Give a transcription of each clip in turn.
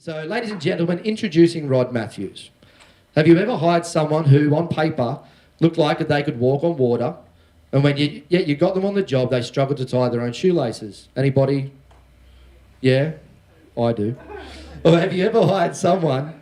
So, ladies and gentlemen, introducing Rod Mathews. Have you ever hired someone who, on paper, looked like they could walk on water, and when you got them on the job, they struggled to tie their own shoelaces? Anybody? Yeah, I do. Or have you ever hired someone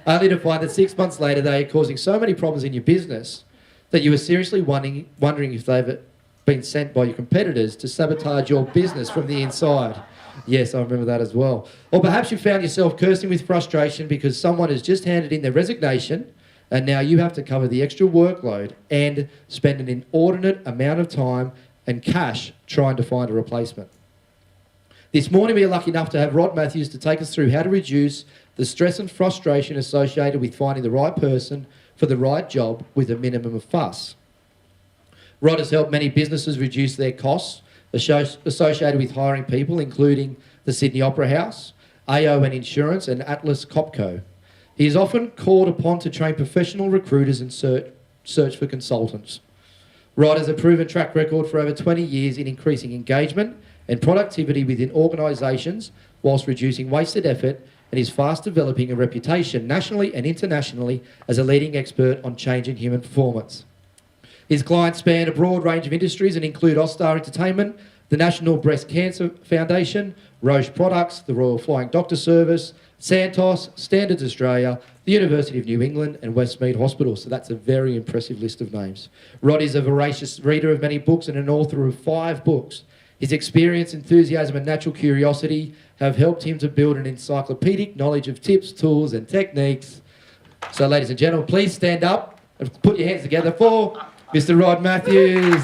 only to find that 6 months later they are causing so many problems in your business that you were seriously wondering if they've been sent by your competitors to sabotage your business from the inside? Yes, I remember that as well. Or perhaps you found yourself cursing with frustration because someone has just handed in their resignation and now you have to cover the extra workload and spend an inordinate amount of time and cash trying to find a replacement. This morning we are lucky enough to have Rod Mathews to take us through how to reduce the stress and frustration associated with finding the right person for the right job with a minimum of fuss. Rod has helped many businesses reduce their costs associated with hiring people, including the Sydney Opera House, AON Insurance and Atlas Copco. He is often called upon to train professional recruiters and search for consultants. Rod has a proven track record for over 20 years in increasing engagement and productivity within organisations whilst reducing wasted effort, and is fast developing a reputation nationally and internationally as a leading expert on change in human performance. His clients span a broad range of industries and include Austar Entertainment, the National Breast Cancer Foundation, Roche Products, the Royal Flying Doctor Service, Santos, Standards Australia, the University of New England and Westmead Hospital. So that's a very impressive list of names. Rod is a voracious reader of many books and an author of 5 books. His experience, enthusiasm and natural curiosity have helped him to build an encyclopedic knowledge of tips, tools and techniques. So ladies and gentlemen, please stand up and put your hands together for Mr. Rod Mathews.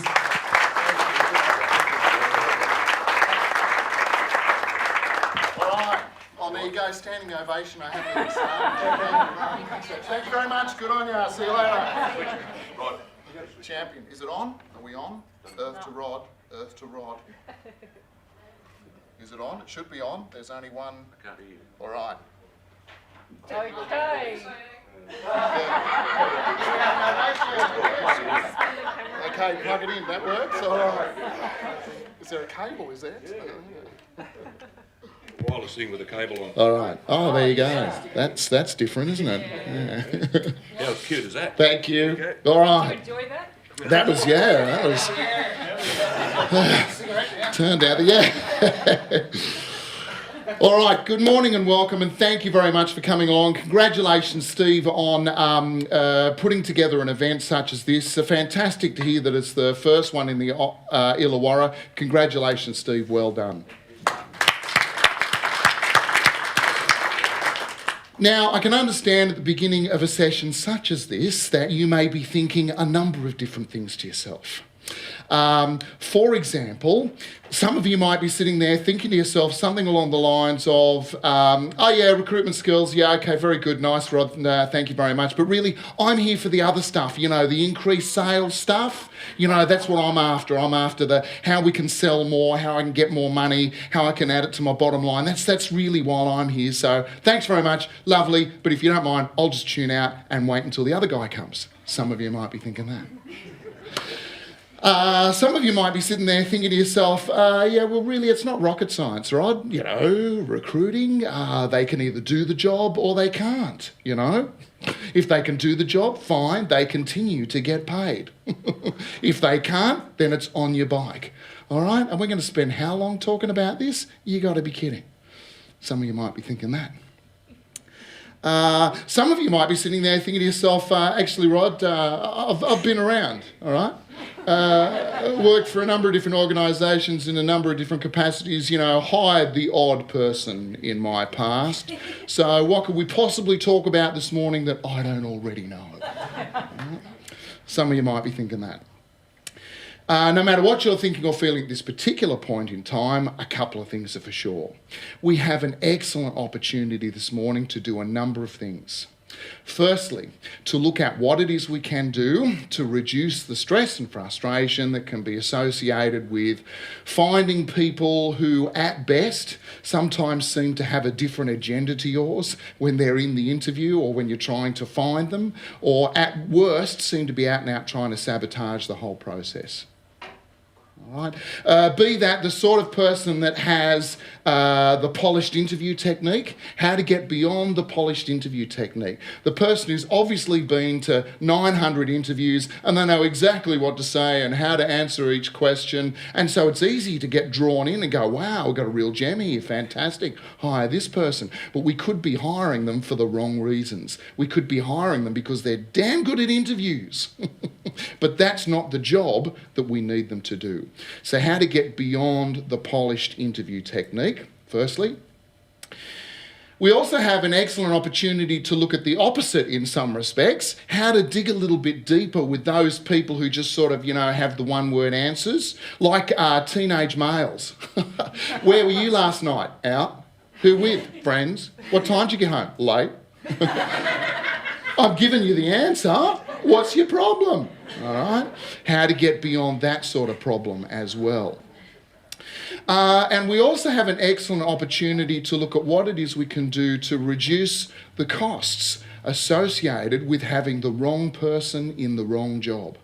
All right. Oh, there you go. Standing ovation. I haven't started. Thank you very much. Good on you. I'll see you later. Rod, champion. Is it on? Are we on? Earth to Rod. Earth to Rod. Is it on? It should be on. There's only one. I can't hear you. All right. Okay. Okay, plug it in. That works. All right. Is there a cable? Is there? Wireless thing with a cable on. All right. Oh, there you go. That's different, isn't it? Yeah. How cute is that? Thank you. Okay. All right. Enjoy that? That was turned out, yeah. All right, good morning and welcome, and thank you very much for coming along. Congratulations, Steve, on putting together an event such as this. Fantastic to hear that it's the first one in the Illawarra. Congratulations, Steve, well done. Now, I can understand at the beginning of a session such as this that you may be thinking a number of different things to yourself. For example, some of you might be sitting there thinking to yourself something along the lines of, oh yeah, recruitment skills, yeah, okay, very good, nice, Rod, thank you very much. But really, I'm here for the other stuff, you know, the increased sales stuff. You know, that's what I'm after. I'm after the how we can sell more, how I can get more money, how I can add it to my bottom line. That's really why I'm here. So thanks very much, lovely. But if you don't mind, I'll just tune out and wait until the other guy comes. Some of you might be thinking that. Some of you might be sitting there thinking to yourself, yeah, well, really, it's not rocket science, Rod. You know, recruiting, they can either do the job or they can't, you know. If they can do the job, fine, they continue to get paid. If they can't, then it's on your bike, all right? And we're going to spend how long talking about this? You got to be kidding. Some of you might be thinking that. Some of you might be sitting there thinking to yourself, actually, Rod, I've been around, all right? Worked for a number of different organisations in a number of different capacities, you know, hired the odd person in my past. So what could we possibly talk about this morning that I don't already know? Some of you might be thinking that. No matter what you're thinking or feeling at this particular point in time, a couple of things are for sure. We have an excellent opportunity this morning to do a number of things. Firstly, to look at what it is we can do to reduce the stress and frustration that can be associated with finding people who, at best, sometimes seem to have a different agenda to yours when they're in the interview or when you're trying to find them, or at worst, seem to be out and out trying to sabotage the whole process. All right. Be that the sort of person that has the polished interview technique, how to get beyond the polished interview technique. The person who's obviously been to 900 interviews and they know exactly what to say and how to answer each question. And so it's easy to get drawn in and go, wow, we've got a real gem here, fantastic, hire this person. But we could be hiring them for the wrong reasons. We could be hiring them because they're damn good at interviews. But that's not the job that we need them to do. So how to get beyond the polished interview technique, firstly. We also have an excellent opportunity to look at the opposite in some respects, how to dig a little bit deeper with those people who just sort of, have the one-word answers, like teenage males. Where were you last night? Out. Who with? Friends. What time did you get home? Late. I've given you the answer. What's your problem? All right. How to get beyond that sort of problem as well. And we also have an excellent opportunity to look at what it is we can do to reduce the costs associated with having the wrong person in the wrong job.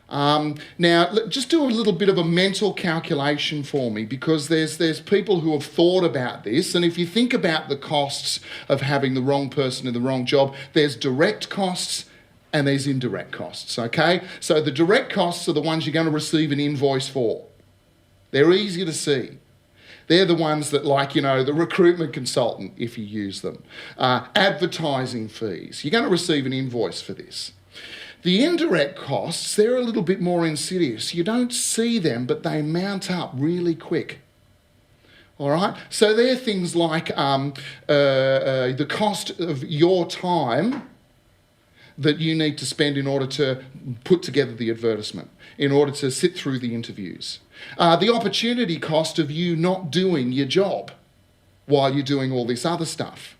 Now, just do a little bit of a mental calculation for me, because there's people who have thought about this, and if you think about the costs of having the wrong person in the wrong job, there's direct costs and there's indirect costs, okay? So the direct costs are the ones you're going to receive an invoice for. They're easy to see. They're the ones that, like, the recruitment consultant, if you use them. Advertising fees. You're going to receive an invoice for this. The indirect costs, they're a little bit more insidious. You don't see them, but they mount up really quick. All right? So they're things like the cost of your time that you need to spend in order to put together the advertisement, in order to sit through the interviews. The opportunity cost of you not doing your job while you're doing all this other stuff.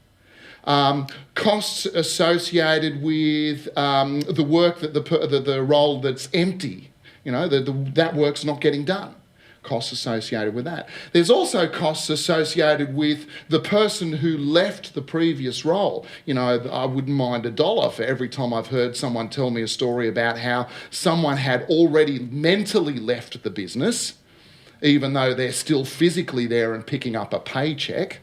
Costs associated with the work that the role that's empty, that work's not getting done. Costs associated with that. There's also costs associated with the person who left the previous role. I wouldn't mind $1 for every time I've heard someone tell me a story about how someone had already mentally left the business, even though they're still physically there and picking up a paycheck.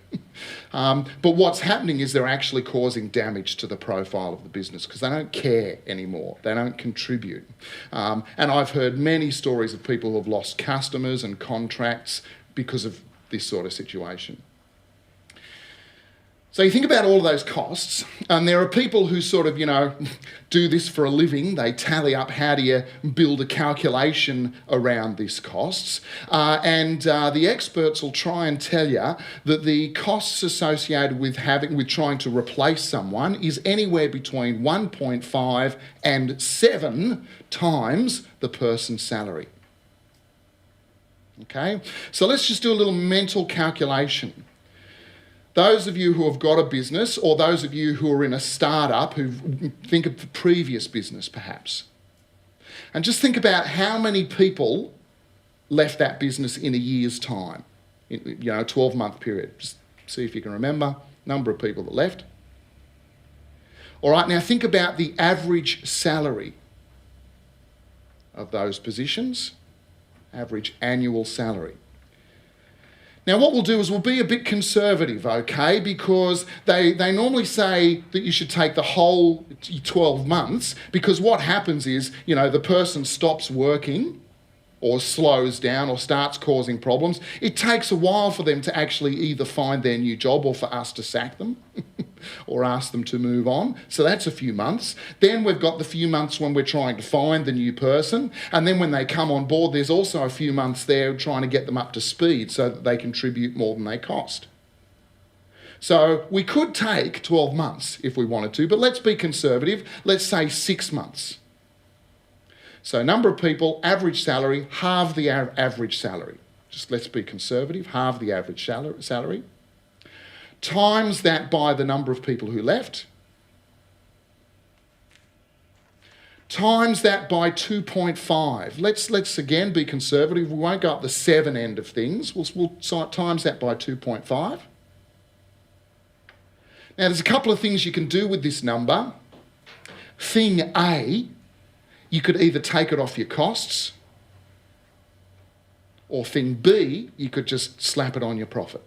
But what's happening is they're actually causing damage to the profile of the business because they don't care anymore. They don't contribute. And I've heard many stories of people who have lost customers and contracts because of this sort of situation. So you think about all of those costs, and there are people who sort of, do this for a living. They tally up how do you build a calculation around these costs. And the experts will try and tell you that the costs associated with trying to replace someone is anywhere between 1.5 and 7 times the person's salary. Okay? So let's just do a little mental calculation. Those of you who have got a business, or those of you who are in a startup who think of the previous business perhaps, and just think about how many people left that business in a year's time, a 12-month period. Just see if you can remember number of people that left. All right, now think about the average salary of those positions, average annual salary. Now, what we'll do is we'll be a bit conservative, okay, because they normally say that you should take the whole 12 months, because what happens is, the person stops working or slows down or starts causing problems. It takes a while for them to actually either find their new job or for us to sack them or ask them to move on. So that's a few months. Then we've got the few months when we're trying to find the new person. And then when they come on board, there's also a few months there trying to get them up to speed so that they contribute more than they cost. So we could take 12 months if we wanted to, but let's be conservative. Let's say 6 months. So number of people, average salary, halve the average salary. Just let's be conservative, halve the average salary. Times that by the number of people who left. Times that by 2.5. Let's again be conservative. We won't go up the 7 end of things. We'll times that by 2.5. Now there's a couple of things you can do with this number. Thing A, you could either take it off your costs Or thing B, you could just slap it on your profit.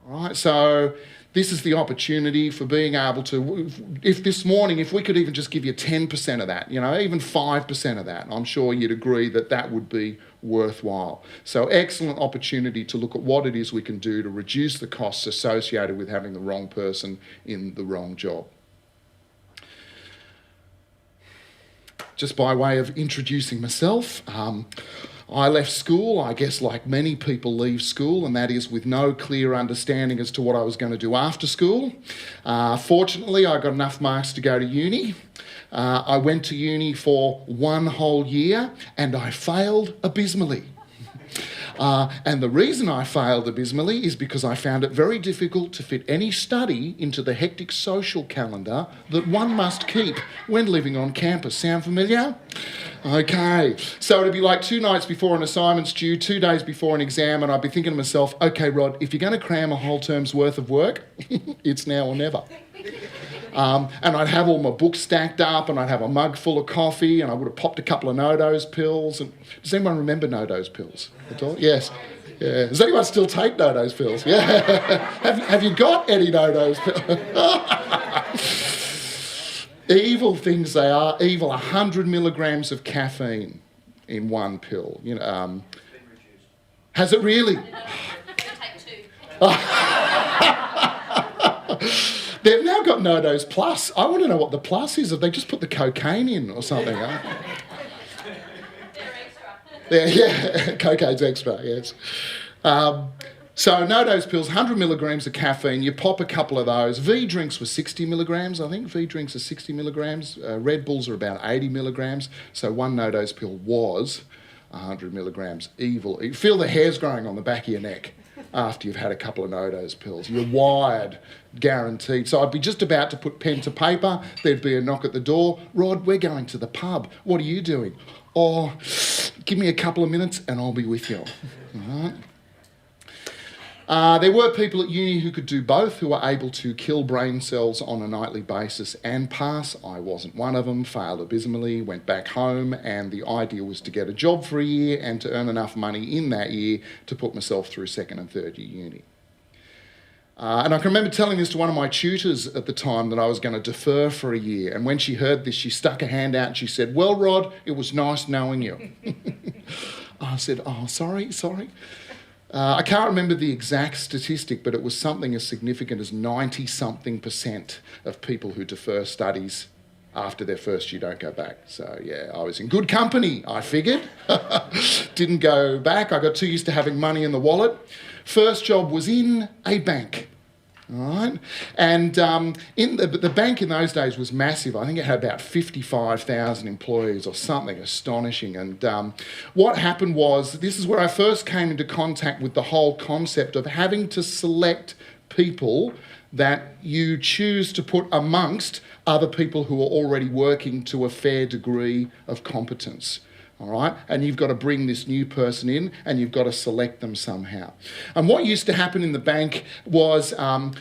All right, so this is the opportunity for being able to, if this morning, if we could even just give you 10% of that, even 5% of that, I'm sure you'd agree that that would be worthwhile. So excellent opportunity to look at what it is we can do to reduce the costs associated with having the wrong person in the wrong job. Just by way of introducing myself, I left school, I guess like many people leave school, and that is with no clear understanding as to what I was going to do after school. Fortunately, I got enough marks to go to uni. I went to uni for 1 whole year and I failed abysmally. And the reason I failed abysmally is because I found it very difficult to fit any study into the hectic social calendar that one must keep when living on campus. Sound familiar? Okay, so it'd be like 2 nights before an assignment's due, 2 days before an exam, and I'd be thinking to myself, okay, Rod, if you're going to cram a whole term's worth of work, it's now or never. And I'd have all my books stacked up, and I'd have a mug full of coffee, and I would have popped a couple of no-dose pills. And does anyone remember no-dose pills at all? Yes. Yeah. Does anyone still take no-dose pills? Yeah. Have you got any no-dose pills? Evil things they are. Evil. 100 milligrams of caffeine in one pill. Has it really? They've now got no-dose plus. I want to know what the plus is. If they just put the cocaine in or something. They're extra. Yeah, cocaine's extra, yes. So no-dose pills, 100 milligrams of caffeine. You pop a couple of those. V drinks were 60 milligrams, I think. V drinks are 60 milligrams. Red Bulls are about 80 milligrams. So one no-dose pill was 100 milligrams. Evil. You feel the hairs growing on the back of your neck after you've had a couple of no-dose pills. You're wired, guaranteed. So I'd be just about to put pen to paper. There'd be a knock at the door. Rod, we're going to the pub. What are you doing? Oh, give me a couple of minutes and I'll be with you. All right. There were people at uni who could do both, who were able to kill brain cells on a nightly basis and pass. I wasn't one of them, failed abysmally, went back home, and the idea was to get a job for a year and to earn enough money in that year to put myself through 2nd and 3rd year uni. And I can remember telling this to one of my tutors at the time, that I was going to defer for a year. And when she heard this, she stuck a hand out and she said, "Well, Rod, it was nice knowing you." I said, "Oh, sorry." I can't remember the exact statistic, but it was something as significant as 90-something% of people who defer studies after their first year don't go back. So, yeah, I was in good company, I figured. Didn't go back. I got too used to having money in the wallet. First job was in a bank. All right, and in the bank in those days was massive. I think it had about 55,000 employees or something astonishing. And what happened was, this is where I first came into contact with the whole concept of having to select people that you choose to put amongst other people who are already working to a fair degree of competence. All right, and you've got to bring this new person in and you've got to select them somehow. And what used to happen in the bank was,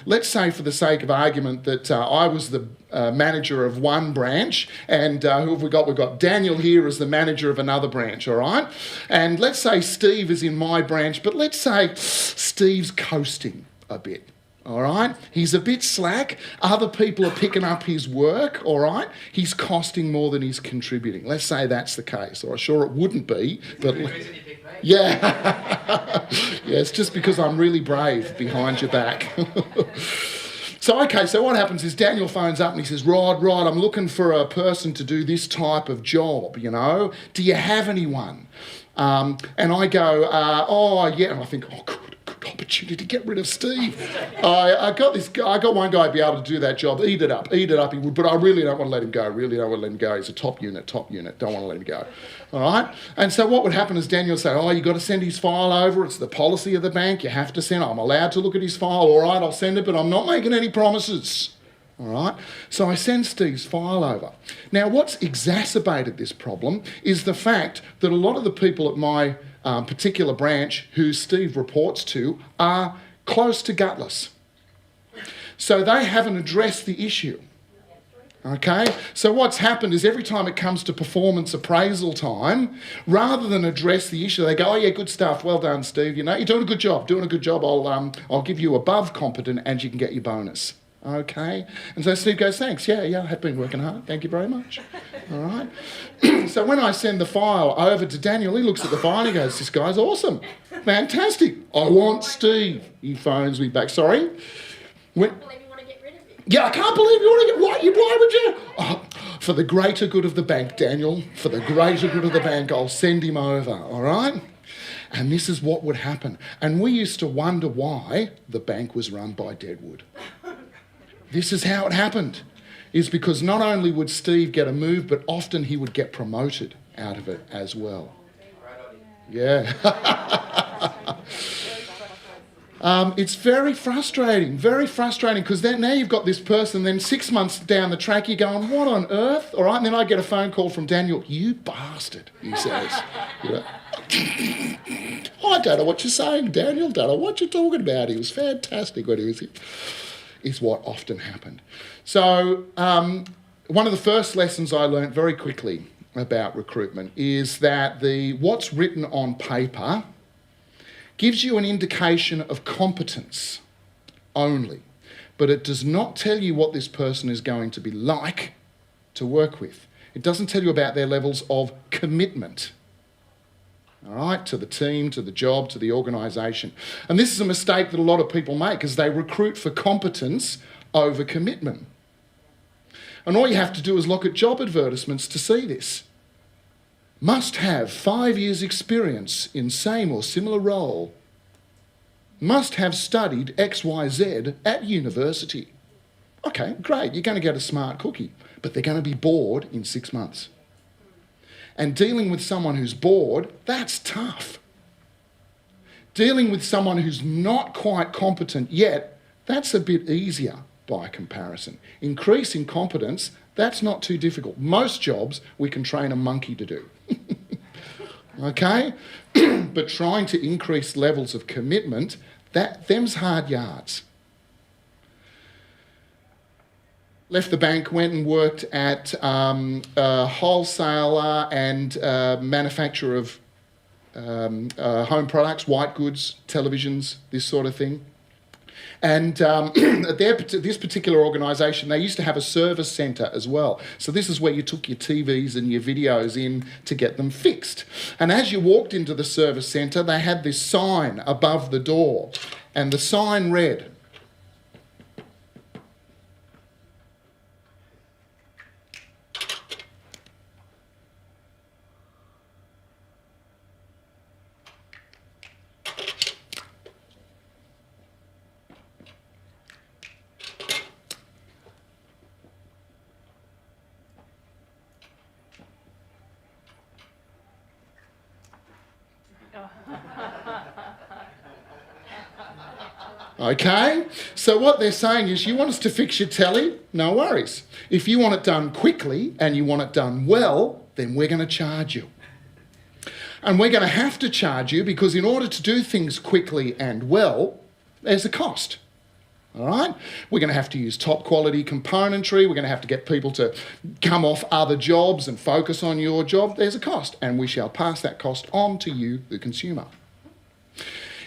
let's say for the sake of argument that I was the manager of one branch, and who have we got? We've got Daniel here as the manager of another branch, all right? And let's say Steve is in my branch, but let's say Steve's coasting a bit. All right, he's a bit slack. Other people are picking up his work, all right? He's costing more than he's contributing. Let's say that's the case. Or sure it wouldn't be, but yeah. Yeah, it's just because I'm really brave behind your back. So what happens is Daniel phones up and he says, Rod, I'm looking for a person to do this type of job, Do you have anyone? And I go, oh, yeah. And I think, oh, good opportunity to get rid of Steve. I got one guy who'd be able to do that job. Eat it up, he would, but I really don't want to let him go. He's a top unit, don't want to let him go. All right? And so what would happen is Daniel would say, oh, you've got to send his file over. It's the policy of the bank. You have to send it. I'm allowed to look at his file. All right, I'll send it, but I'm not making any promises. All right, so I send Steve's file over. Now, what's exacerbated this problem is the fact that a lot of the people at my particular branch who Steve reports to are close to gutless. So they haven't addressed the issue. Okay, so what's happened is every time it comes to performance appraisal time, rather than address the issue, they go, "Oh yeah, good stuff, well done, Steve. You know, you're doing a good job. I'll give you above competent, and you can get your bonus." Okay, and so Steve goes, "Thanks. Yeah, I have been working hard. Thank you very much." All right. So when I send the file over to Daniel, he looks at the file and he goes, "This guy's awesome, fantastic. I want Steve." He phones me back. Sorry. Yeah, I can't believe you want to get... Why would you? Oh, for the greater good of the bank, Daniel. For the greater good of the bank, I'll send him over, all right? And this is what would happen. And we used to wonder why the bank was run by Deadwood. This is how it happened. Is because not only would Steve get a move, but often he would get promoted out of it as well. Yeah. It's very frustrating, because then now you've got this person, then 6 months down the track you're going, "What on earth?" All right, and then I get a phone call from Daniel. "You bastard," he says. You know, "I don't know what you're saying, Daniel, don't know what you're talking about. He was fantastic when he was here," is what often happened. So one of the first lessons I learnt very quickly about recruitment is that what's written on paper gives you an indication of competence only, but it does not tell you what this person is going to be like to work with. It doesn't tell you about their levels of commitment, all right, to the team, to the job, to the organisation. And this is a mistake that a lot of people make, is they recruit for competence over commitment. And all you have to do is look at job advertisements to see this. Must have 5 years experience in same or similar role. Must have studied XYZ at university. Okay, great, you're going to get a smart cookie, but they're going to be bored in 6 months. And dealing with someone who's bored, that's tough. Dealing with someone who's not quite competent yet, that's a bit easier by comparison. Increasing competence, that's not too difficult. Most jobs we can train a monkey to do. Okay? But trying to increase levels of commitment, them's hard yards. Left the bank, went and worked at a wholesaler and manufacturer of home products, white goods, televisions, this sort of thing. And at this particular organisation, they used to have a service centre as well. So this is where you took your TVs and your videos in to get them fixed. And as you walked into the service centre, they had this sign above the door. And the sign read, okay? So what they're saying is, you want us to fix your telly? No worries. If you want it done quickly and you want it done well, then we're going to charge you. And we're going to have to charge you because in order to do things quickly and well, there's a cost. All right? We're going to have to use top quality componentry. We're going to have to get people to come off other jobs and focus on your job. There's a cost, and we shall pass that cost on to you, the consumer.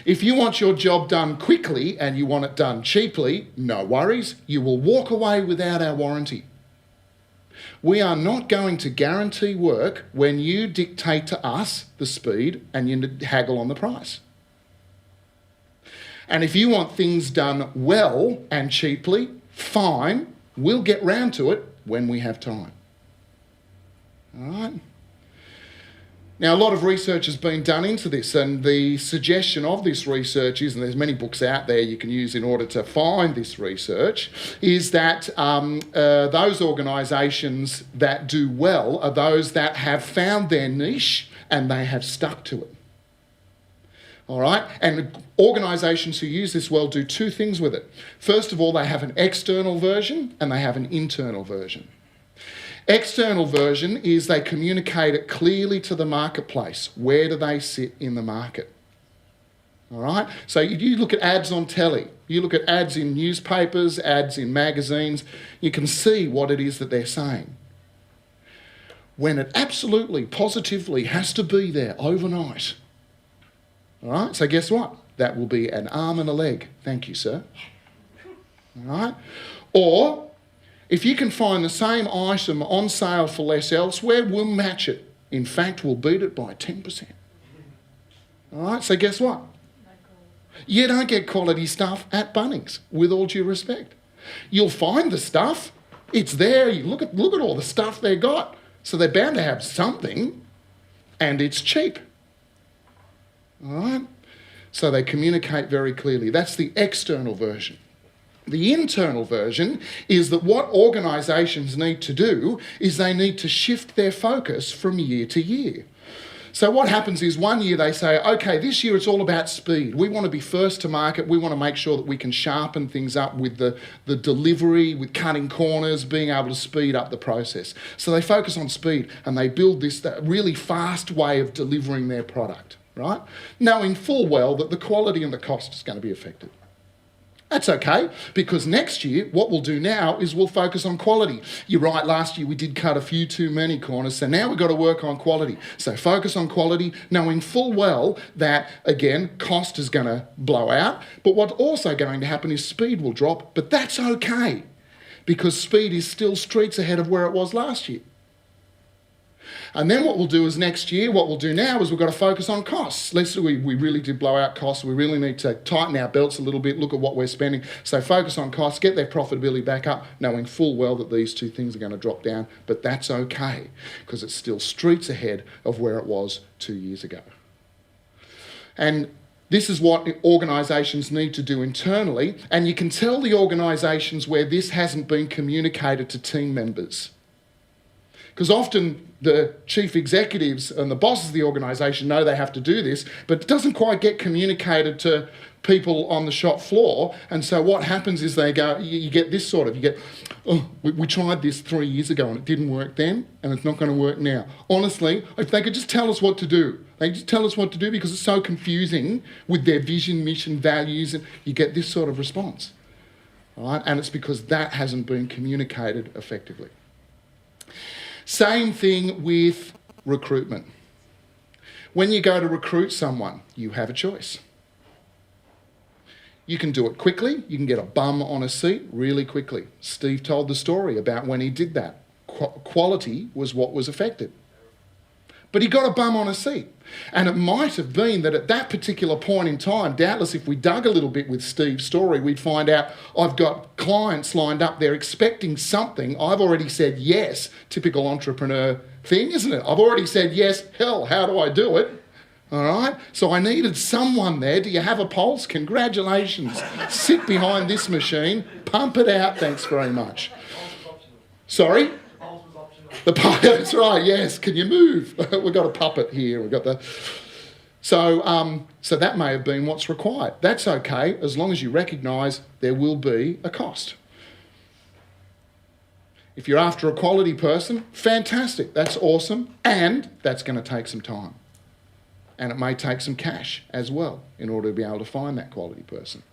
If you want your job done quickly and you want it done cheaply, no worries. You will walk away without our warranty. We are not going to guarantee work when you dictate to us the speed and you haggle on the price. And if you want things done well and cheaply, fine, we'll get round to it when we have time. All right? Now, a lot of research has been done into this, and the suggestion of this research is, and there's many books out there you can use in order to find this research, is that those organisations that do well are those that have found their niche and they have stuck to it. All right? And organisations who use this well do two things with it. First of all, they have an external version and they have an internal version. External version is they communicate it clearly to the marketplace. Where do they sit in the market? All right? So you look at ads on telly, you look at ads in newspapers, ads in magazines, you can see what it is that they're saying. When it absolutely, positively has to be there overnight. All right? So guess what? That will be an arm and a leg. Thank you, sir. All right? Or, if you can find the same item on sale for less elsewhere, we'll match it. In fact, we'll beat it by 10%. All right? So guess what? You don't get quality stuff at Bunnings, with all due respect. You'll find the stuff. It's there. You look at all the stuff they got. So they're bound to have something, and it's cheap. All right? So they communicate very clearly. That's the external version. The internal version is that what organisations need to do is they need to shift their focus from year to year. So what happens is one year they say, okay, this year it's all about speed. We want to be first to market. We want to make sure that we can sharpen things up with the delivery, with cutting corners, being able to speed up the process. So they focus on speed and they build this really fast way of delivering their product, right? Knowing full well that the quality and the cost is going to be affected. That's okay, because next year, what we'll do now is we'll focus on quality. You're right, last year we did cut a few too many corners, so now we've got to work on quality. So focus on quality, knowing full well that, again, cost is going to blow out, but what's also going to happen is speed will drop, but that's okay, because speed is still streets ahead of where it was last year. And then what we'll do is next year, what we'll do now is we've got to focus on costs. We really did blow out costs. We really need to tighten our belts a little bit, look at what we're spending. So focus on costs, get their profitability back up, knowing full well that these two things are going to drop down. But that's okay, because it's still streets ahead of where it was 2 years ago. And this is what organisations need to do internally. And you can tell the organisations where this hasn't been communicated to team members. Because often the chief executives and the bosses of the organisation know they have to do this, but it doesn't quite get communicated to people on the shop floor. And so what happens is they go, you get this sort of, you get, oh, we tried this 3 years ago and it didn't work then, and it's not going to work now. Honestly, if they could just tell us what to do. They just tell us what to do because it's so confusing with their vision, mission, values, and you get this sort of response. All right? And it's because that hasn't been communicated effectively. Same thing with recruitment. When you go to recruit someone, you have a choice. You can do it quickly. You can get a bum on a seat really quickly. Steve told the story about when he did that. Quality was what was affected. But he got a bum on a seat. And it might have been that at that particular point in time, doubtless if we dug a little bit with Steve's story, we'd find out I've got clients lined up, they're expecting something. I've already said yes, typical entrepreneur thing, isn't it? I've already said yes, hell, how do I do it? All right, so I needed someone there. Do you have a pulse? Congratulations. Sit behind this machine, pump it out, thanks very much. Sorry? The puppet, that's right, yes. Can you move? We've got a puppet here. We've got the... So that may have been what's required. That's okay, as long as you recognise there will be a cost. If you're after a quality person, fantastic. That's awesome. And that's going to take some time. And it may take some cash as well in order to be able to find that quality person.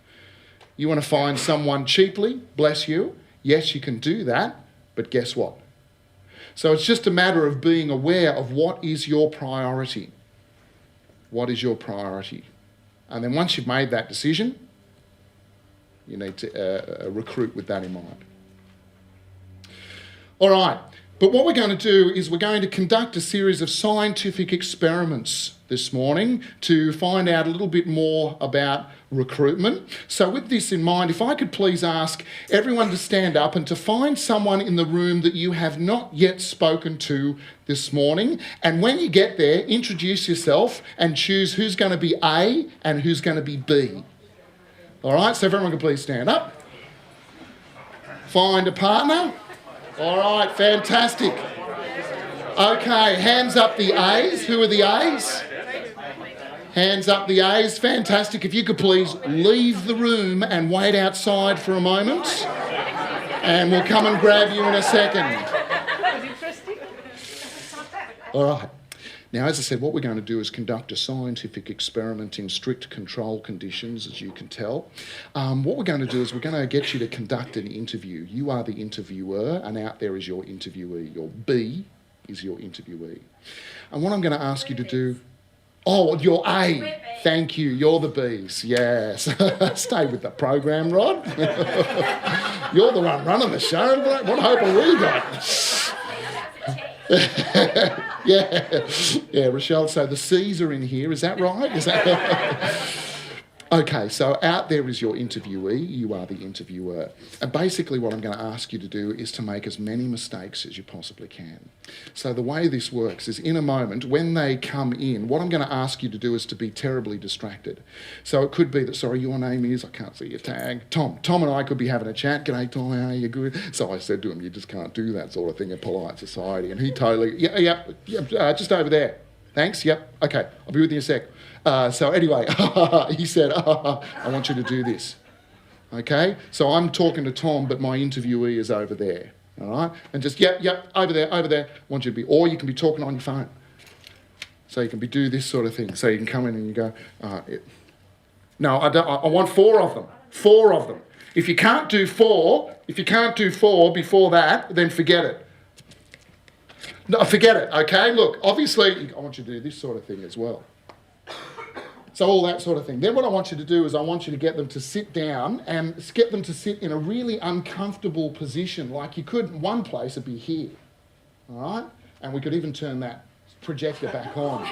You want to find someone cheaply, bless you. Yes, you can do that, but guess what? So it's just a matter of being aware of what is your priority. What is your priority? And then once you've made that decision, you need to recruit with that in mind. All right, but what we're going to do is we're going to conduct a series of scientific experiments this morning to find out a little bit more about recruitment. So with this in mind, if I could please ask everyone to stand up and to find someone in the room that you have not yet spoken to this morning. And when you get there, introduce yourself and choose who's going to be A and who's going to be B. All right, so if everyone can please stand up. Find a partner. All right, fantastic. Okay, hands up the A's. Who are the A's? Hands up the A's. Fantastic. If you could please leave the room and wait outside for a moment. And we'll come and grab you in a second. All right. Now, as I said, what we're going to do is conduct a scientific experiment in strict control conditions, as you can tell. What we're going to do is we're going to get you to conduct an interview. You are the interviewer, and out there is your interviewee. Your B is your interviewee. And what I'm going to ask you to do... Oh, you're A. Thank you. You're the Bs. Yes. Stay with the program, Rod. You're the one running the show. What hope have we got? Yeah, Rochelle. So the C's are in here. Is that right? Is that... Okay, so out there is your interviewee, you are the interviewer. And basically what I'm going to ask you to do is to make as many mistakes as you possibly can. So the way this works is in a moment, when they come in, what I'm going to ask you to do is to be terribly distracted. So it could be that, sorry, your name is, I can't see your tag, Tom. Tom and I could be having a chat. G'day, Tom, how are you? Good? So I said to him, you just can't do that sort of thing in polite society. And he totally, just over there. Thanks, yep, okay, I'll be with you in a sec. So anyway, he said, I want you to do this. Okay? So I'm talking to Tom, but my interviewee is over there. All right? And just, over there. I want you to be, or you can be talking on your phone. So you can do this sort of thing. So you can come in and you go, no, I want 4 of them. 4 of them. If you can't do 4 before that, then forget it. No, forget it, okay? Look, obviously, I want you to do this sort of thing as well. So all that sort of thing. Then what I want you to do is I want you to get them to sit down and get them to sit in a really uncomfortable position. Like you could, in one place, it'd be here, all right? And we could even turn that projector back on,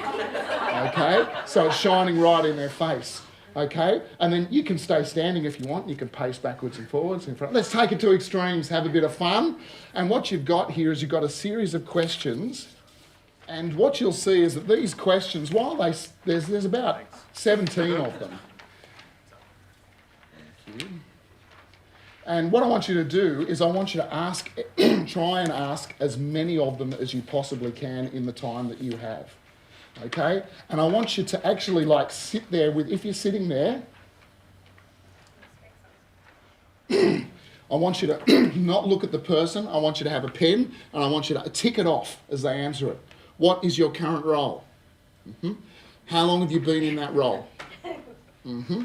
okay? So it's shining right in their face, okay? And then you can stay standing if you want. You can pace backwards and forwards in front. Let's take it to extremes, have a bit of fun. And what you've got here is you've got a series of questions. And what you'll see is that these questions, while there's about 17 of them. Thank you. And what I want you to do is I want you to try and ask as many of them as you possibly can in the time that you have. Okay? And I want you to actually sit there with, if you're sitting there, I want you to not look at the person. I want you to have a pen and I want you to tick it off as they answer it. What is your current role? Mm-hmm. How long have you been in that role? Mm-hmm.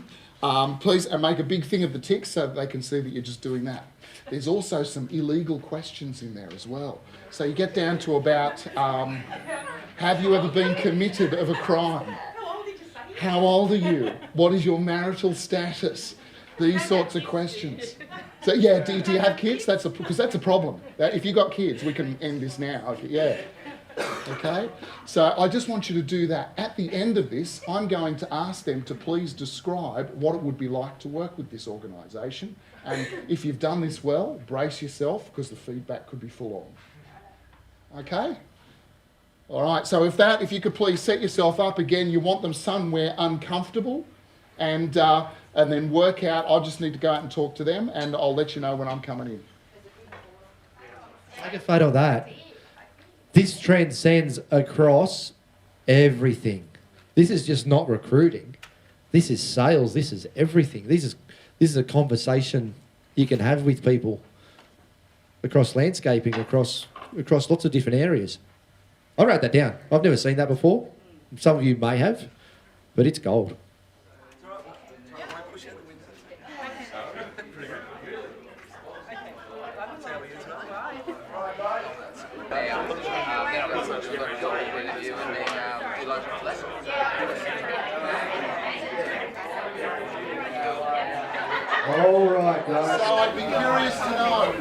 Please make a big thing of the ticks so that they can see that you're just doing that. There's also some illegal questions in there as well. So you get down to about, have you ever been committed of a crime? How old are you? What is your marital status? These sorts of questions. So yeah, do you have kids? Because that's a problem. If you've got kids, we can end this now. Okay, yeah. Okay? So I just want you to do that. At the end of this, I'm going to ask them to please describe what it would be like to work with this organisation. And if you've done this well, brace yourself because the feedback could be full on. Okay? All right, so if you could please set yourself up again, you want them somewhere uncomfortable and then work out, I just need to go out and talk to them and I'll let you know when I'm coming in. Take a photo of that. This transcends across everything. This is just not recruiting. This is sales. This is everything. This is a conversation you can have with people across landscaping, across lots of different areas. I wrote that down. I've never seen that before. Some of you may have, but it's gold. All right, guys. So I'd be curious to know,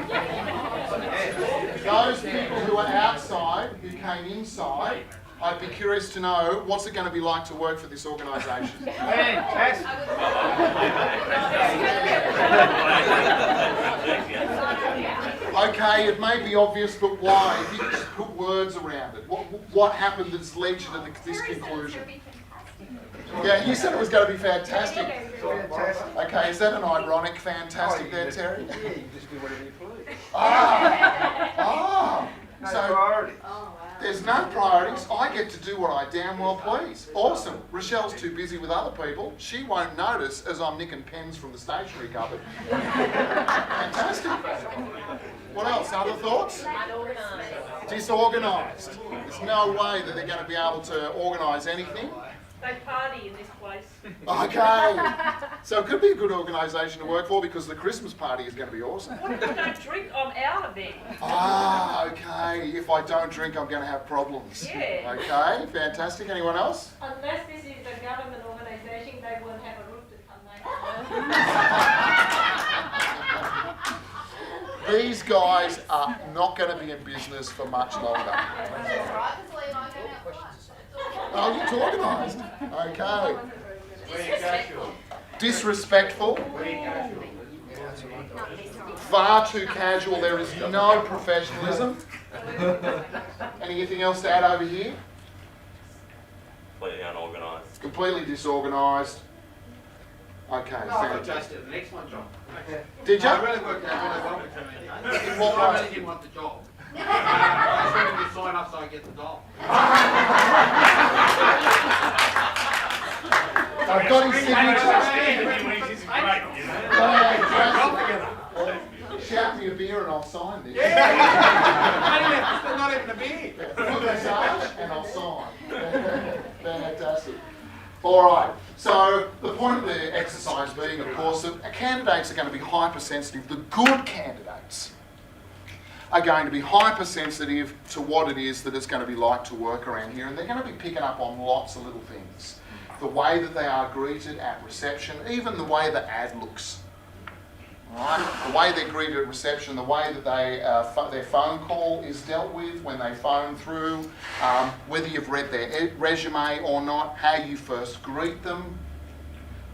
those people who are outside, who came inside, I'd be curious to know, what's it going to be like to work for this organisation? Okay, it may be obvious, but why? If you could just put words around it. What happened that's led you to this conclusion? Yeah, you said it was going to be fantastic. Okay, is that an ironic fantastic there, Terry? Yeah, you just do whatever you please. So there's no priorities. I get to do what I damn well please. Awesome. Rochelle's too busy with other people. She won't notice as I'm nicking pens from the stationery cupboard. Fantastic. What else? Other thoughts? Disorganised. There's no way that they're going to be able to organise anything. They party in this place. Okay. So it could be a good organisation to work for because the Christmas party is going to be awesome. What if I don't drink? I'm out of there. Ah, okay. If I don't drink, I'm going to have problems. Yeah. Okay, fantastic. Anyone else? Unless this is a government organisation, they won't have a roof to come back. These guys are not going to be in business for much longer. Oh, you're too organised. Okay. Disrespectful. Far too casual. There is no professionalism. Anything else to add over here? Completely unorganised. Completely disorganised. Okay. No, I got Justin the next one, John. Did you? I really worked out really well with him. In what I way? really didn't want the job. I just wanted to sign up so I get the job. I've got his signature. Shout me a beer and I'll sign this. Not even a beer. Put massage and I'll sign. Fantastic. All right. So the point of the exercise being, of course, that candidates are going to be hypersensitive. The good candidates are going to be hypersensitive to what it is that it's going to be like to work around here, and they're going to be picking up on lots of little things. The way that they are greeted at reception, even the way the ad looks. Right? The way they're greeted at reception, the way that their phone call is dealt with when they phone through, whether you've read their resume or not, how you first greet them.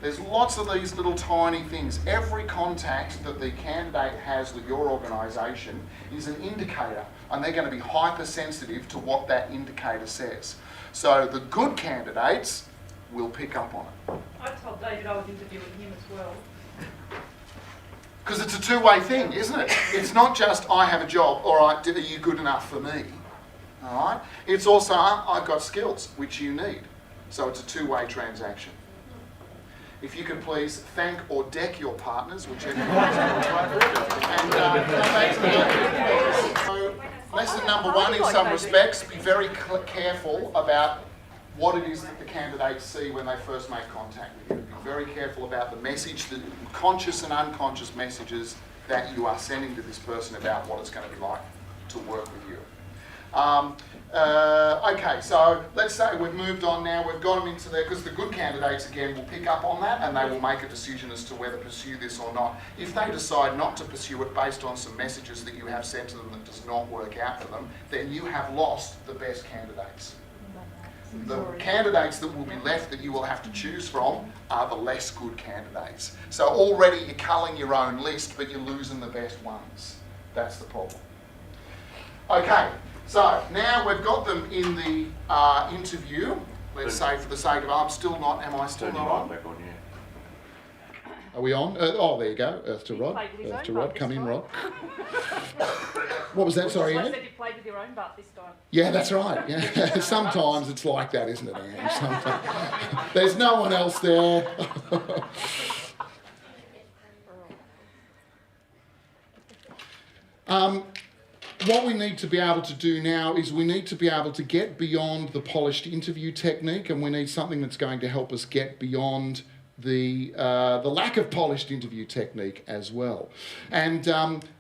There's lots of these little tiny things. Every contact that the candidate has with your organisation is an indicator, and they're going to be hypersensitive to what that indicator says. So the good candidates will pick up on it. I told David I was interviewing him as well. Because it's a two-way thing, isn't it? It's not just, I have a job, all right, are you good enough for me? All right? It's also, I've got skills, which you need. So it's a two-way transaction. If you could please thank or deck your partners, whichever one is more appropriate. And so, lesson number one, in some respects, be very careful about what it is that the candidates see when they first make contact with you. Be very careful about the message, the conscious and unconscious messages that you are sending to this person about what it's going to be like to work with you. Okay, so let's say we've moved on now, we've got them into there, because the good candidates again will pick up on that and they will make a decision as to whether to pursue this or not. If they decide not to pursue it based on some messages that you have sent to them that does not work out for them, then you have lost the best candidates. The candidates that will be left that you will have to choose from are the less good candidates. So already you're culling your own list, but you're losing the best ones. That's the problem. Okay, so now we've got them in the interview. Let's say for the sake of, am I still not on? Back on, yeah. Are we on? Oh, there you go. Earth to Rod. Earth to Rod. Come in, Rod. What was that? Sorry, I Anne? said you played with your own butt this time. Yeah, that's right. Yeah. Sometimes it's like that, isn't it, Anne? Sometimes. There's no one else there. What we need to be able to do now is we need to be able to get beyond the polished interview technique, and we need something that's going to help us get beyond the lack of polished interview technique as well. And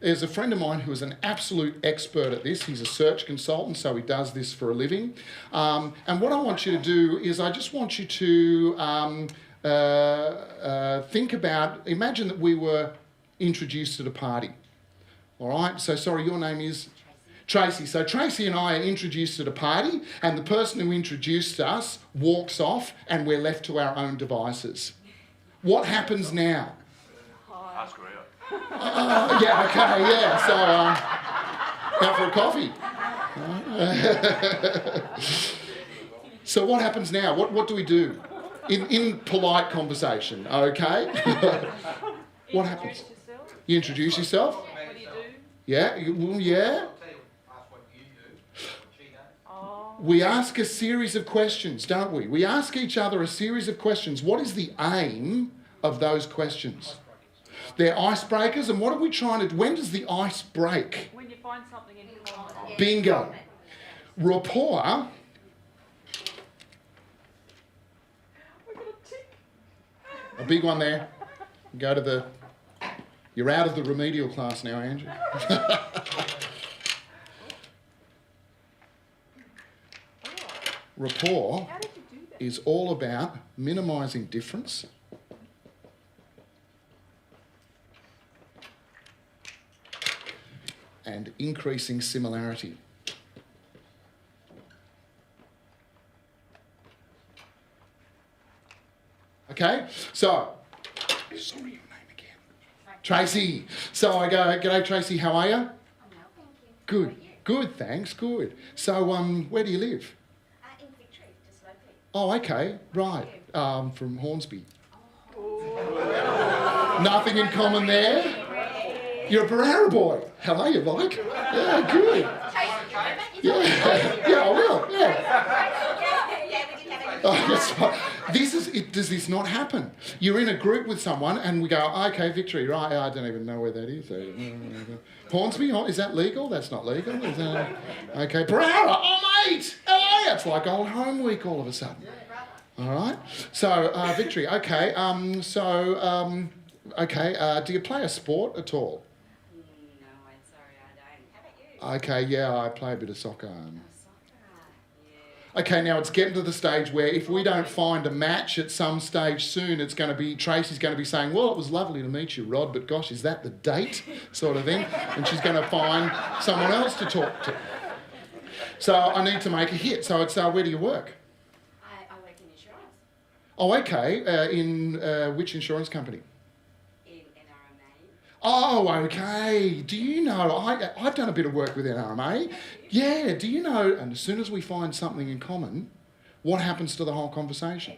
there's a friend of mine who is an absolute expert at this. He's a search consultant, so he does this for a living. And what I want you to do is I just want you to think about, imagine that we were introduced at a party. All right, so sorry, your name is? Tracy. So Tracy and I are introduced at a party, and the person who introduced us walks off and we're left to our own devices. What happens now? Ask her out. Yeah, okay, yeah. So, out for a coffee. So what happens now? What do we do? In polite conversation, okay? What happens? You introduce yourself? What do you do? Yeah, yeah. We ask a series of questions, don't we? We ask each other a series of questions. What is the aim of those questions? They're icebreakers, and what are we trying to do? When does the ice break? When you find something in common. Bingo. Rapport a big one there. Go to the... You're out of the remedial class now, Andrew. Rapport is all about minimising difference and increasing similarity. Okay, so, sorry, your name again. Tracy. So I go, g'day Tracy, how are you? I'm well, thank you. Good, How are you? good, thanks, good. So, where do you live? In Victory, just locally. Oh, okay, right, from Hornsby. Nothing in common there? You're a Barara boy. How are you, Mike? Yeah, good. Yeah, I will, yeah. Oh, that's right. Does this not happen? You're in a group with someone and we go, okay, Victory, right, I don't even know where that is. Hornsby, oh, is that legal? That's not legal. Is that... Okay, Barara, oh mate, how are you? It's like old home week all of a sudden. All right, so Victory, okay, okay, do you play a sport at all? No, I'm sorry, I don't. How about you? Okay, yeah, I play a bit of soccer. Soccer. Yeah. Okay, now it's getting to the stage where if we don't find a match at some stage soon, it's going to be, Tracy's going to be saying, well, it was lovely to meet you, Rod, but gosh, is that the date? Sort of thing. And she's going to find someone else to talk to. So I need to make a hit. So it's, where do you work? I work in insurance. Oh, okay. In which insurance company? In NRMA. Oh, okay. Do you know, I've done a bit of work with NRMA. Yeah, do you know, and as soon as we find something in common, what happens to the whole conversation?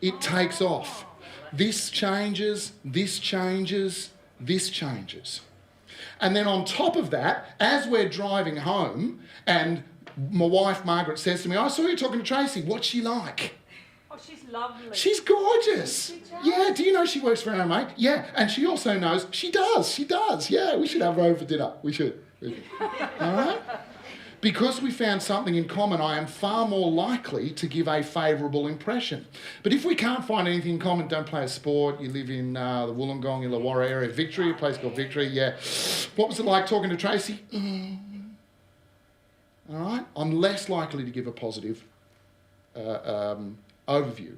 It takes off. This changes, this changes, this changes. And then on top of that, as we're driving home, and my wife Margaret says to me, I saw you talking to Tracy, what's she like? Oh, she's lovely. She's gorgeous. Yeah, do you know she works for NRMA? Yeah, and she also knows she does. Yeah, we should have her over for dinner. We should. All right? Because we found something in common, I am far more likely to give a favourable impression. But if we can't find anything in common, don't play a sport, you live in the Wollongong, Illawarra area, Victory, a place called Victory, yeah. What was it like talking to Tracy? All right? I'm less likely to give a positive overview,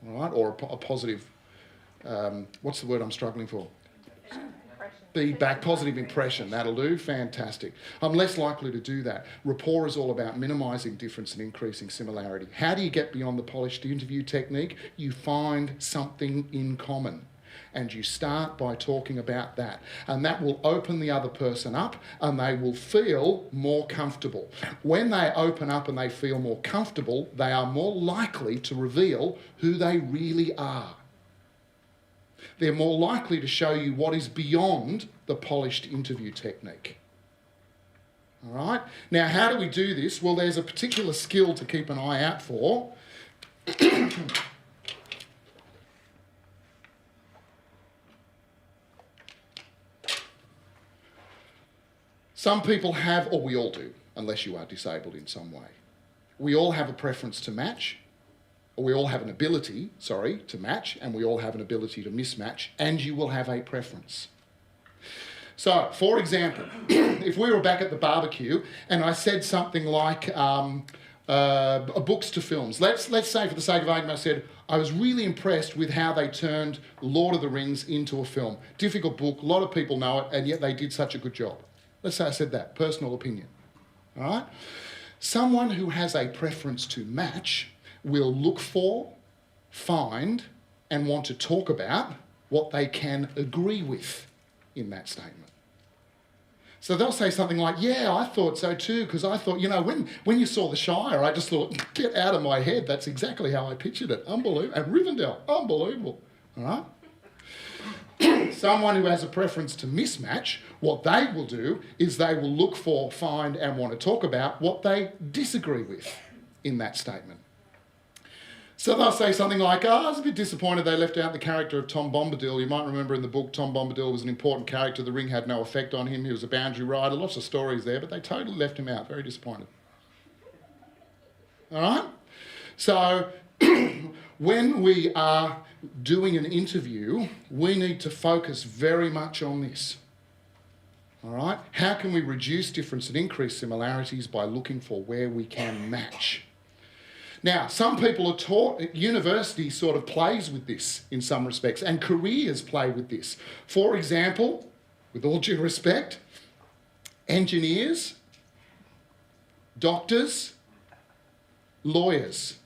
all right, or a positive, what's the word I'm struggling for? Feedback, positive impression, that'll do, fantastic. I'm less likely to do that. Rapport is all about minimising difference and increasing similarity. How do you get beyond the polished interview technique? You find something in common. And you start by talking about that. And that will open the other person up and they will feel more comfortable. When they open up and they feel more comfortable, they are more likely to reveal who they really are. They're more likely to show you what is beyond the polished interview technique. All right? Now, how do we do this? Well, there's a particular skill to keep an eye out for. Some people have, or we all do, unless you are disabled in some way. We all have a preference to match, or we all have an ability, to match, and we all have an ability to mismatch, and you will have a preference. So, for example, if we were back at the barbecue and I said something like books to films, let's say for the sake of argument I said, I was really impressed with how they turned Lord of the Rings into a film. Difficult book, a lot of people know it, and yet they did such a good job. Let's say I said that, personal opinion, all right? Someone who has a preference to match will look for, find, and want to talk about what they can agree with in that statement. So they'll say something like, yeah, I thought so too, because I thought, you know, when you saw The Shire, I just thought, get out of my head, that's exactly how I pictured it. Unbelievable. And Rivendell, unbelievable. All right? Someone who has a preference to mismatch, what they will do is they will look for, find, and want to talk about what they disagree with in that statement. So they'll say something like, oh, I was a bit disappointed they left out the character of Tom Bombadil. You might remember in the book, Tom Bombadil was an important character. The ring had no effect on him. He was a boundary rider. Lots of stories there, but they totally left him out. Very disappointed. All right? So when we are doing an interview, we need to focus very much on this. All right? How can we reduce difference and increase similarities by looking for where we can match? Now, some people are taught, university sort of plays with this in some respects, and careers play with this. For example, with all due respect, engineers, doctors, lawyers,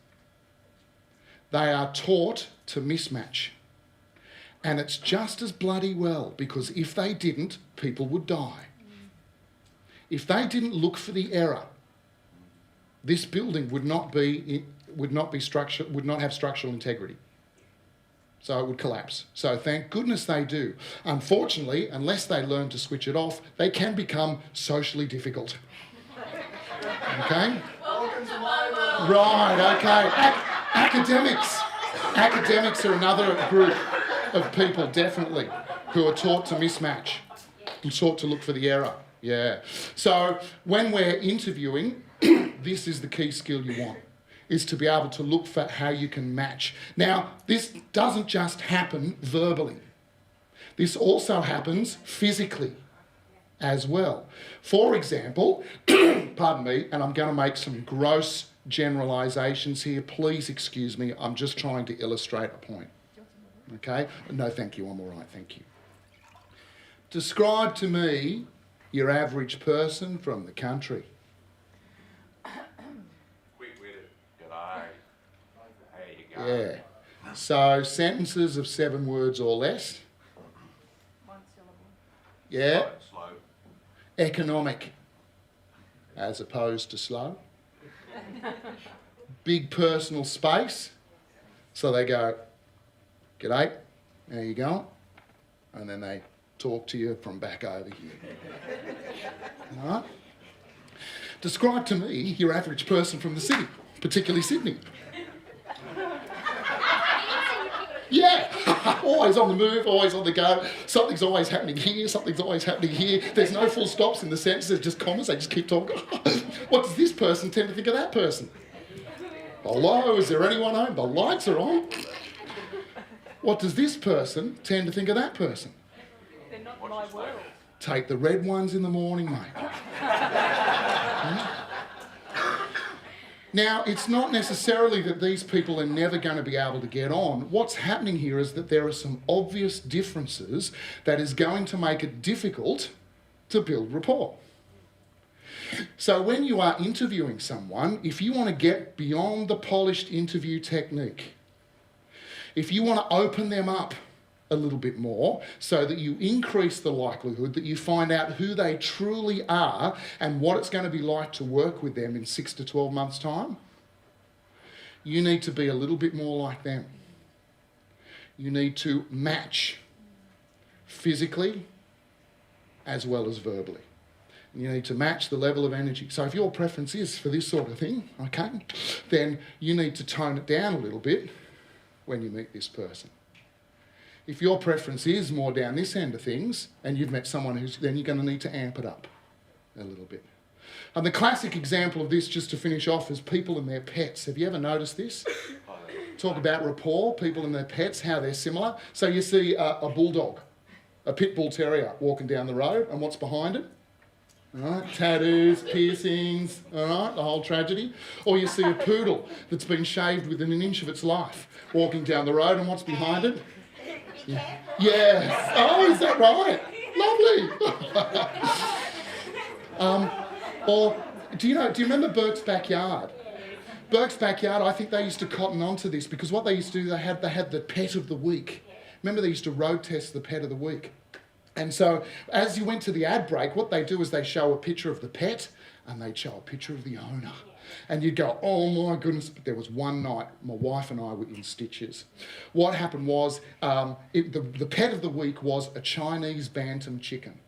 they are taught to mismatch. And it's just as bloody well, because if they didn't, people would die. If they didn't look for the error, this building would not have structural integrity. So it would collapse. So thank goodness they do. Unfortunately, unless they learn to switch it off, they can become socially difficult. Okay? Right, okay. Academics. Academics are another group of people, definitely, who are taught to mismatch, taught to look for the error. Yeah. So when we're interviewing, this is the key skill you want, is to be able to look for how you can match. Now, this doesn't just happen verbally. This also happens physically as well. For example, pardon me, and I'm going to make some gross generalisations here. Please excuse me, I'm just trying to illustrate a point. Okay? No, thank you, I'm all right, thank you. Describe to me your average person from the country. Quick-witted. G'day. How you going? Yeah. So, sentences of 7 words or less. One syllable. Yeah. Slow. Economic, as opposed to slow. Big personal space. So they go, g'day, how you going? And then they talk to you from back over here. All right? Describe to me your average person from the city, particularly Sydney. Yeah, always on the move, always on the go. Something's always happening here, something's always happening here. There's no full stops in the sentence, there's just commas, they just keep talking. What does this person tend to think of that person? Hello, is there anyone home? The lights are on. What does this person tend to think of that person? They're not my world. Take the red ones in the morning, mate. Now, it's not necessarily that these people are never going to be able to get on. What's happening here is that there are some obvious differences that is going to make it difficult to build rapport. So when you are interviewing someone, if you want to get beyond the polished interview technique, if you want to open them up a little bit more so that you increase the likelihood that you find out who they truly are and what it's going to be like to work with them in 6 to 12 months' time, you need to be a little bit more like them. You need to match physically as well as verbally. You need to match the level of energy. So if your preference is for this sort of thing, okay, then you need to tone it down a little bit when you meet this person. If your preference is more down this end of things, and you've met someone who's, then you're going to need to amp it up a little bit. And the classic example of this, just to finish off, is people and their pets. Have you ever noticed this? Talk about rapport, people and their pets, how they're similar. So you see a bulldog, a pit bull terrier walking down the road, and what's behind it? All right, tattoos, piercings, all right, the whole tragedy. Or you see a poodle that's been shaved within an inch of its life, walking down the road, and what's behind it? Yes. Oh, is that right? Lovely. Or do you remember Burke's Backyard? Burke's Backyard, I think they used to cotton onto this because what they used to do, they had the pet of the week. Remember they used to road test the pet of the week. And so as you went to the ad break, what they do is they show a picture of the pet and they'd show a picture of the owner. And you'd go, oh my goodness, but there was one night, my wife and I were in stitches. What happened was, the pet of the week was a Chinese bantam chicken.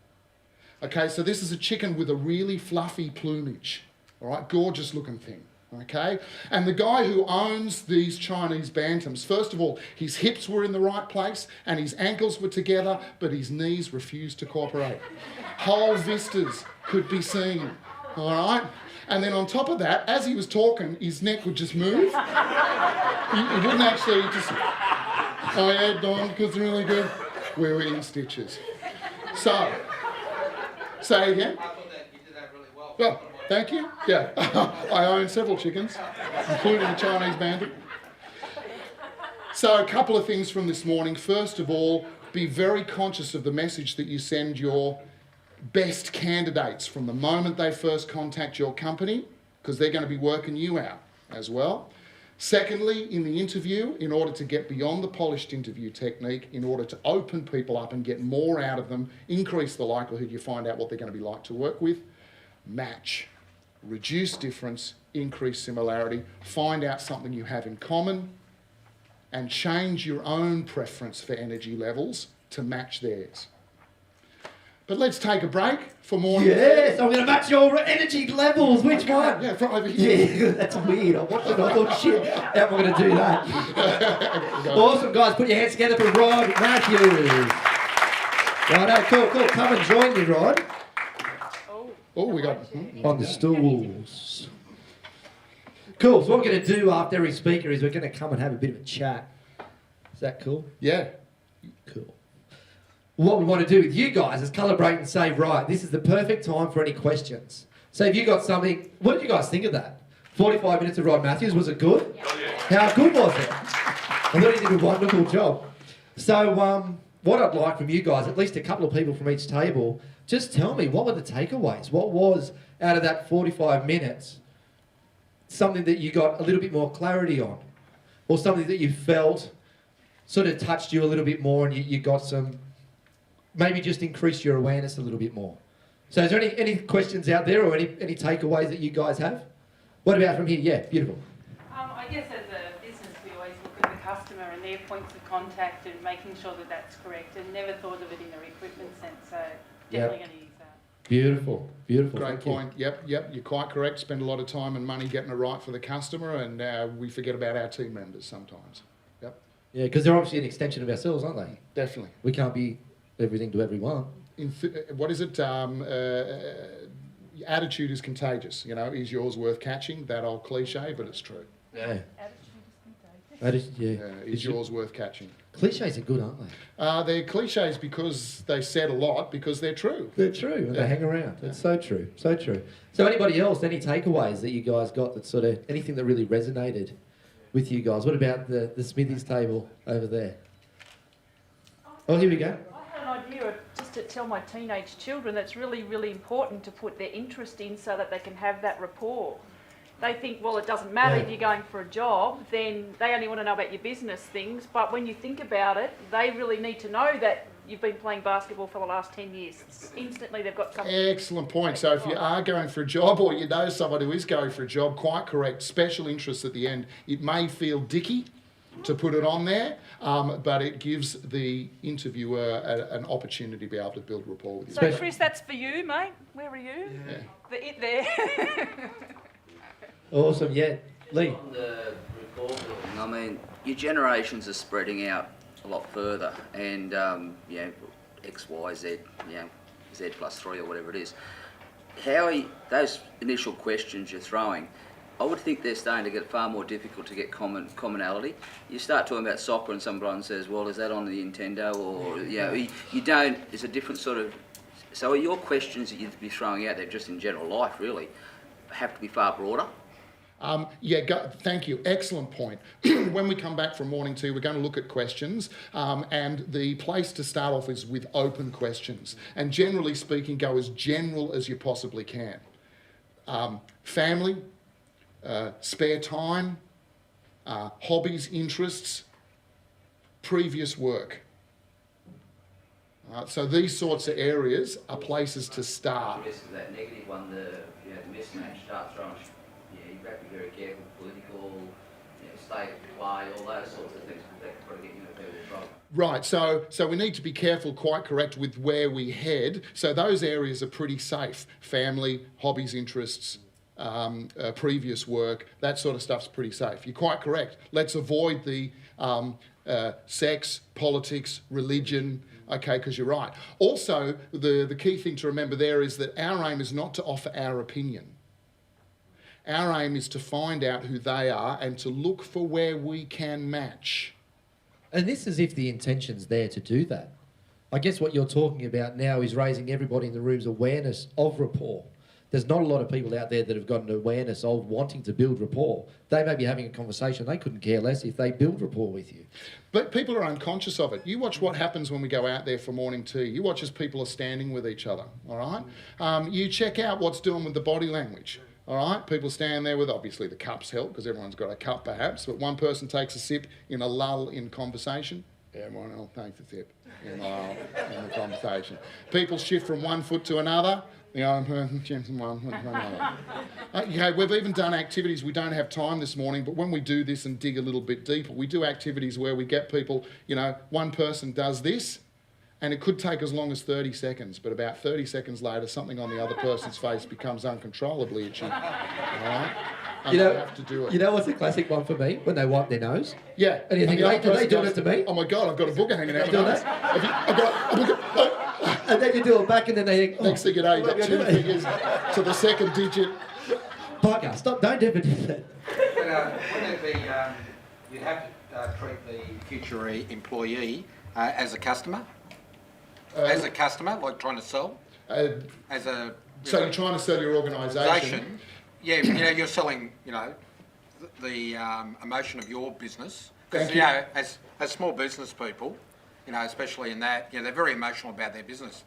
Okay, so this is a chicken with a really fluffy plumage, all right, gorgeous looking thing, Okay? And the guy who owns these Chinese bantams, first of all, his hips were in the right place and his ankles were together, but his knees refused to cooperate. Whole vistas could be seen, all right? And then on top of that, as he was talking, his neck would just move. He wouldn't actually just, oh yeah, Don, because really good. We were in stitches. So, say again. I thought that you did that really well. Well, thank you. Yeah, I own several chickens, including a Chinese bantam. So a couple of things from this morning. First of all, be very conscious of the message that you send your best candidates from the moment they first contact your company, because they're going to be working you out as well. Secondly, in the interview, in order to get beyond the polished interview technique, in order to open people up and get more out of them, increase the likelihood you find out what they're going to be like to work with, match, reduce difference, increase similarity, find out something you have in common, and change your own preference for energy levels to match theirs. But let's take a break for more. Yes, I'm going to match your energy levels. Which one? Yeah, from over here. Yeah, that's weird. I watched it. I thought, shit, how am I going to do that? Awesome, guys. Put your hands together for Rod Mathews. Righto, cool. Come and join me, Rod. Oh, we got... On the stools. Cool. So what we're going to do after every speaker is we're going to come and have a bit of a chat. Is that cool? Yeah. Cool. What we want to do with you guys is calibrate and say, right, this is the perfect time for any questions. So if you got something, what did you guys think of that? 45 minutes of Rod Mathews, was it good? Yeah. How good was it? I thought he did a wonderful job. So what I'd like from you guys, at least a couple of people from each table, just tell me, what were the takeaways? What was, out of that 45 minutes, something that you got a little bit more clarity on? Or something that you felt sort of touched you a little bit more and you got some... maybe just increase your awareness a little bit more. So is there any questions out there or any takeaways that you guys have? What about from here? Yeah, beautiful. I guess as a business we always look at the customer and their points of contact and making sure that that's correct, and never thought of it in a recruitment sense, so definitely going to use that. Beautiful. Great point. Yep, you're quite correct. Spend a lot of time and money getting it right for the customer, and we forget about our team members sometimes. Yep. Yeah, because they're obviously an extension of ourselves, aren't they? Definitely. We can't be everything to everyone. What is it? Attitude is contagious. You know, is yours worth catching? That old cliche, but it's true. Yeah. Is yours worth catching? Cliches are good, aren't they? They're cliches because they said a lot, because they're true. They're true, and they hang around. It's so true, so true. So anybody else, any takeaways that you guys got that sort of, anything that really resonated with you guys? What about the Smithies table over there? Oh, here we go. I had an idea of just to tell my teenage children that's really, really important to put their interest in so that they can have that rapport. They think, well, it doesn't matter if you're going for a job, then they only want to know about your business things. But when you think about it, they really need to know that you've been playing basketball for the last 10 years. Instantly, they've got something. Excellent point. So if you are going for a job, or you know someone who is going for a job, quite correct, special interests at the end. It may feel dicky to put it on there, but it gives the interviewer an opportunity to be able to build rapport with you. So, Chris, that's for you, mate. Where are you? Yeah. The it there. Awesome, yeah. Lee. On the report building, I mean, your generations are spreading out a lot further, and X, Y, Z, Z plus 3 or whatever it is. Those initial questions you're throwing, I would think they're starting to get far more difficult to get commonality. You start talking about soccer and someone says, well, is that on the Nintendo? Or, you don't, it's a different sort of... So your questions that you'd be throwing out there, just in general life, really, have to be far broader. Thank you. Excellent point. When we come back from morning tea, we're going to look at questions, and the place to start off is with open questions. And generally speaking, go as general as you possibly can. Family, spare time, hobbies, interests, previous work. So these sorts of areas are places to start. This is that negative one, the mismatch, start throwing. You have to be very careful, political, state of play, all those sorts of things, because that could probably get you into people's trouble. Right, so we need to be careful, quite correct, with where we head. So those areas are pretty safe. Family, hobbies, interests, previous work, that sort of stuff's pretty safe. You're quite correct. Let's avoid the sex, politics, religion, okay, because you're right. Also, the key thing to remember there is that our aim is not to offer our opinion. Our aim is to find out who they are and to look for where we can match. And this is if the intention's there to do that. I guess what you're talking about now is raising everybody in the room's awareness of rapport. There's not a lot of people out there that have got an awareness of wanting to build rapport. They may be having a conversation, they couldn't care less if they build rapport with you. But people are unconscious of it. You watch what happens when we go out there for morning tea. You watch as people are standing with each other, all right? You check out what's doing with the body language. All right, people stand there with, obviously the cups help because everyone's got a cup perhaps, but one person takes a sip in a lull in conversation. Everyone else takes a sip in a lull in the conversation. People shift from one foot to another. The other person shifts from one foot to another. Okay, we've even done activities, we don't have time this morning, but when we do this and dig a little bit deeper, we do activities where we get people, you know, one person does this, and it could take as long as 30 seconds, but about 30 seconds later, something on the other person's face becomes uncontrollably itchy. All right? And they have to do it. You know what's a classic one for me? When they wipe their nose. Yeah. And you think, are they doing it to me? Oh my God, I've got a booger hanging out my Doing nose. And then you do it back and then they think, Next thing you know, you've got two fingers to the second digit. Bugger, stop, don't ever do that. But wouldn't it be, you'd have to treat the future employee as a customer? As a customer, like trying to sell? As a... So you're trying to sell your organisation? Yeah, you know, you're selling, you know, the emotion of your business. Because, Thank you you. know, as small business people, you know, especially in that, you know, they're very emotional about their business.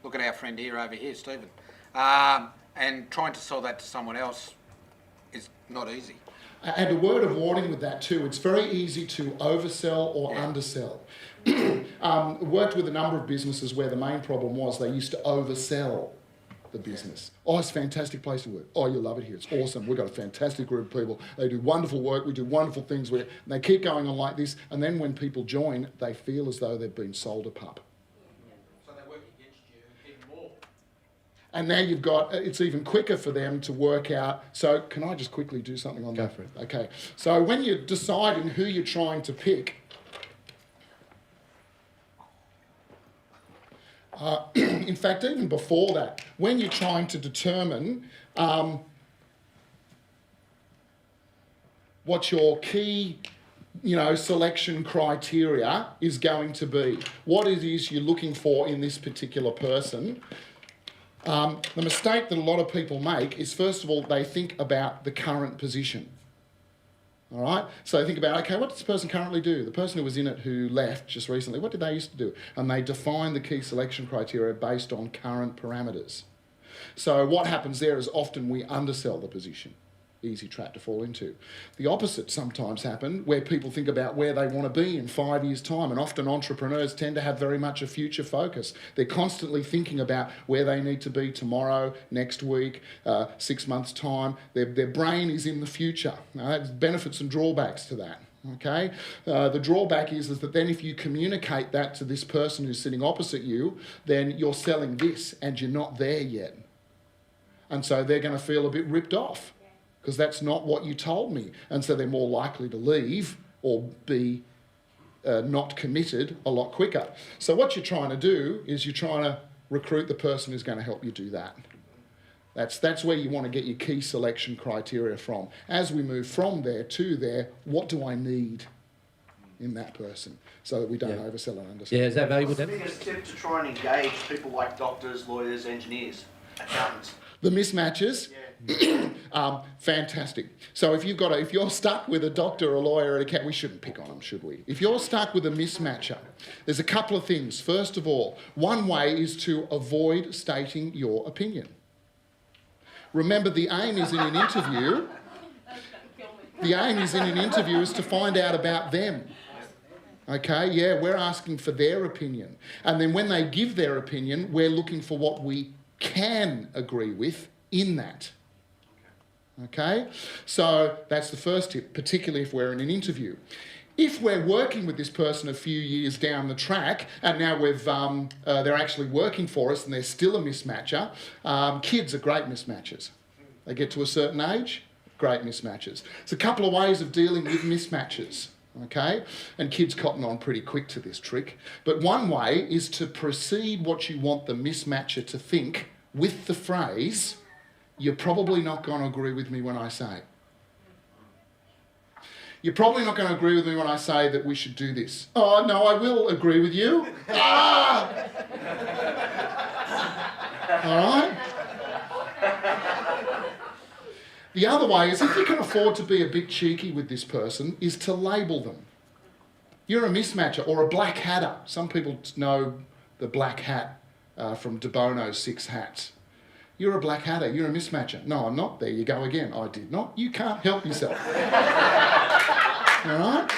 Look at our friend over here, Stephen. And trying to sell that to someone else is not easy. And a word of warning with that too, it's very easy to oversell or undersell. Worked with a number of businesses where the main problem was they used to oversell the business. Oh, it's a fantastic place to work. Oh, you'll love it here. It's awesome. We've got a fantastic group of people. They do wonderful work. We do wonderful things with it. And they keep going on like this. And then when people join, they feel as though they've been sold a pup. So they work against you even more. And now you've got, it's even quicker for them to work out. So can I just quickly do something on that? Go for it. Okay. So when you're deciding who you're trying to pick, in fact, even before that, when you're trying to determine what your key, you know, selection criteria is going to be, what it is you're looking for in this particular person, the mistake that a lot of people make is, first of all, they think about the current position. All right? So they think about, okay, what does this person currently do? The person who was in it who left just recently, what did they used to do? And they define the key selection criteria based on current parameters. So what happens there is often we undersell the position. Easy trap to fall into. The opposite sometimes happens where people think about where they want to be in 5 years' time, and often entrepreneurs tend to have very much a future focus. They're constantly thinking about where they need to be tomorrow, next week, 6 months' time. Their brain is in the future. Now, there's benefits and drawbacks to that. Okay, the drawback is that then if you communicate that to this person who's sitting opposite you, then you're selling this and you're not there yet. And so they're going to feel a bit ripped off, because that's not what you told me. And so they're more likely to leave or be not committed a lot quicker. So what you're trying to do is you're trying to recruit the person who's going to help you do that. That's where you want to get your key selection criteria from. As we move from there to there, what do I need in that person so that we don't oversell and undersell? Yeah, is that valuable, What's the Dan? biggest tip to try and engage people like doctors, lawyers, engineers, accountants? The mismatches, fantastic. So if you're stuck with a doctor, a lawyer, an accountant, we shouldn't pick on them, should we? If you're stuck with a mismatcher, there's a couple of things. First of all, one way is to avoid stating your opinion. Remember, the aim is in an interview. The aim is in an interview is to find out about them. Okay, yeah, we're asking for their opinion. And then when they give their opinion, we're looking for what we can agree with in that. Okay, so that's the first tip, particularly if we're in an interview. If we're working with this person a few years down the track, and now they're actually working for us and they're still a mismatcher, kids are great mismatchers. They get to a certain age, great mismatches. There's a couple of ways of dealing with mismatches, okay? And kids cotton on pretty quick to this trick. But one way is to precede what you want the mismatcher to think with the phrase, "You're probably not going to agree with me when I say." You're probably not going to agree with me when I say that we should do this. Oh, no, I will agree with you. Ah! All right? The other way is, if you can afford to be a bit cheeky with this person, is to label them. You're a mismatcher or a black hatter. Some people know the black hat from De Bono's 6 Hats. You're a black hatter, you're a mismatcher. No, I'm not. There you go again. I did not. You can't help yourself. All right?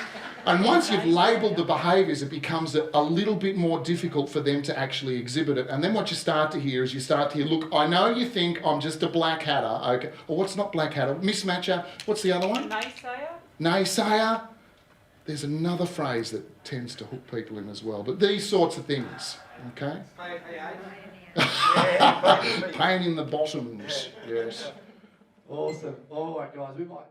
And once you've labelled the behaviours, it becomes a little bit more difficult for them to actually exhibit it. And then what you start to hear is look, I know you think I'm just a black hatter. Okay. Or what's not black hatter? Mismatcher. What's the other one? Naysayer. Naysayer. There's another phrase that tends to hook people in as well. But these sorts of things, okay? Pain in the bottoms, yes. Awesome. All right, guys, we might...